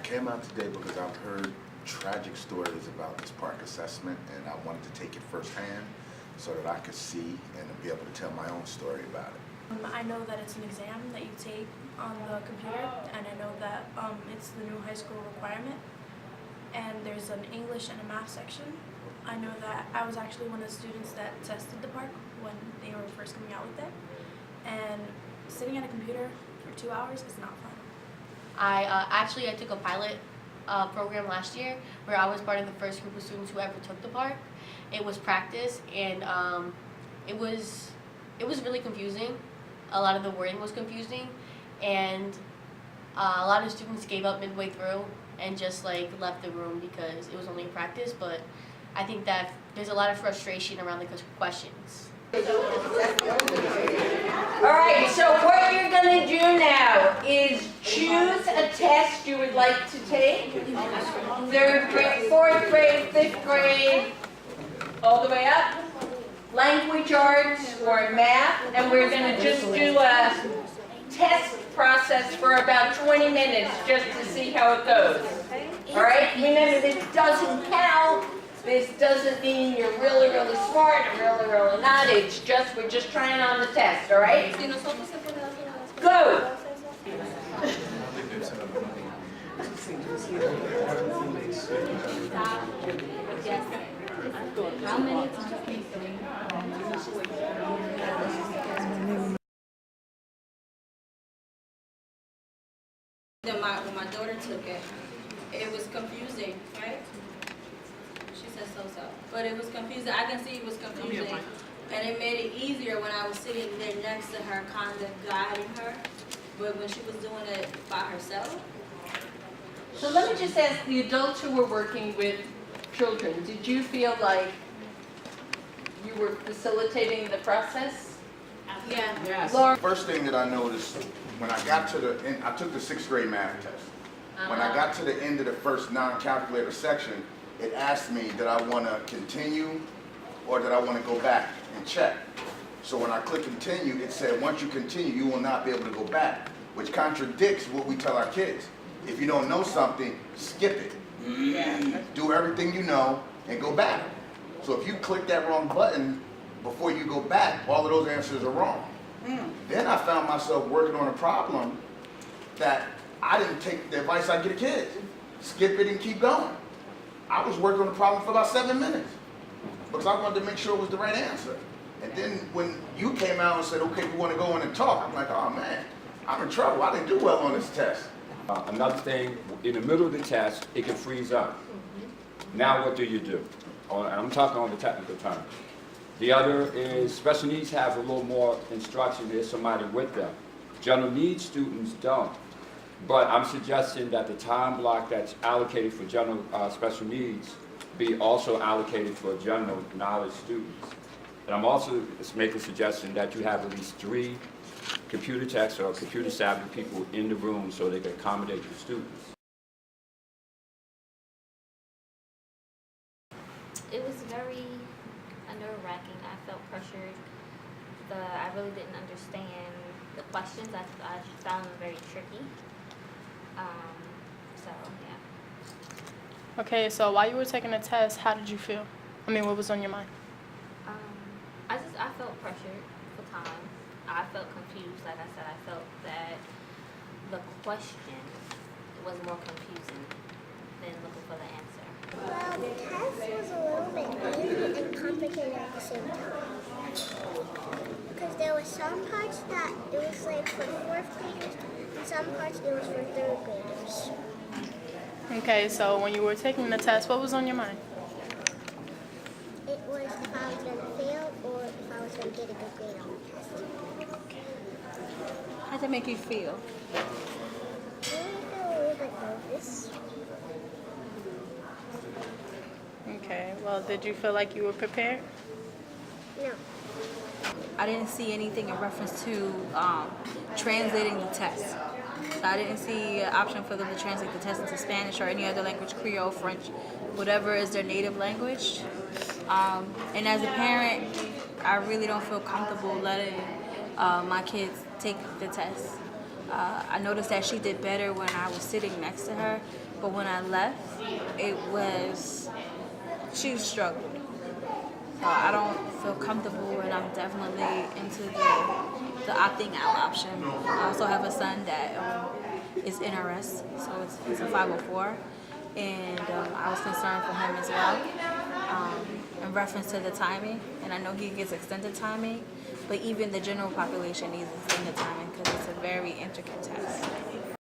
came out today because I've heard tragic stories about this Parcc assessment, and I wanted to take it firsthand so that I could see and be able to tell my own story about it. I know that it's an exam that you take on the computer, and I know that it's the new high school requirement, and there's an English and a math section. I know that I was actually one of the students that tested the Parcc when they were first coming out with it, and sitting at a computer for 2 hours is not fun. I took a pilot program last year where I was part of the first group of students who ever took the Parcc. It was practice, and it was really confusing. A lot of the wording was confusing, and a lot of students gave up midway through and just left the room because it was only a practice. But I think that there's a lot of frustration around the questions. Alright, so what you're going to do now is choose a test you would like to take. 3rd grade, 4th grade, 5th grade, all the way up. Language arts or math, and we're going to just do a test process for about 20 minutes just to see how it goes. Alright, remember this doesn't count. This doesn't mean you're really, really smart or really, really not. It's just, we're just trying on the test, all right? Go! How many times? When my daughter took it, it was confusing, right? She said so. But it was confusing. I can see it was confusing. And it made it easier when I was sitting there next to her, kind of guiding her. But when she was doing it by herself. So let me just ask the adults who were working with children, did you feel like you were facilitating the process? Yeah. Yes. Laura? First thing that I noticed when I got to the end, I took the 6th grade math test. When I got to the end of the first non-calculator section, it asked me, did I want to continue or did I want to go back and check? So when I clicked continue, it said once you continue, you will not be able to go back, which contradicts what we tell our kids. If you don't know something, skip it. Do everything you know and go back. So if you click that wrong button before you go back, all of those answers are wrong. Then I found myself working on a problem that I didn't take the advice I give kids. Skip it and keep going. I was working on the problem for about 7 minutes because I wanted to make sure it was the right answer. And then when you came out and said, okay, we want to go in and talk, I'm like, oh man, I'm in trouble. I didn't do well on this test. Another thing, in the middle of the test, it can freeze up. Now what do you do? And I'm talking on the technical term. The other is special needs have a little more instruction. There's somebody with them. General needs students don't. But I'm suggesting that the time block that's allocated for general special needs be also allocated for general knowledge students. And I'm also making a suggestion that you have at least 3 computer techs or computer savvy people in the room so they can accommodate the students. It was very nerve-wracking. I felt pressured. I really didn't understand the questions. I found them very tricky. So yeah. Okay, so while you were taking the test, how did you feel? I mean, what was on your mind? I felt pressured for time. I felt confused. Like I said, I felt that the question was more confusing than looking for the answer. Well, the test was a little bit easy and complicated at the same time. Because there were some parts that it was like for 4th graders, and some parts it was for 3rd graders. Okay, so when you were taking the test, what was on your mind? It was if I was going to fail or if I was going to get a good grade on the test. How did it make you feel? I feel a little bit nervous. Okay, well, did you feel like you were prepared? No. I didn't see anything in reference to translating the test. So I didn't see an option for them to translate the test into Spanish or any other language, Creole, French, whatever is their native language. And as a parent, I really don't feel comfortable letting my kids take the test. I noticed that she did better when I was sitting next to her, but when I left, she struggled. So I don't feel comfortable, and I'm definitely into the opting out option. I also have a son that is NRS, so it's a 504, and I was concerned for him as well in reference to the timing, and I know he gets extended timing, but even the general population needs extended timing because it's a very intricate test.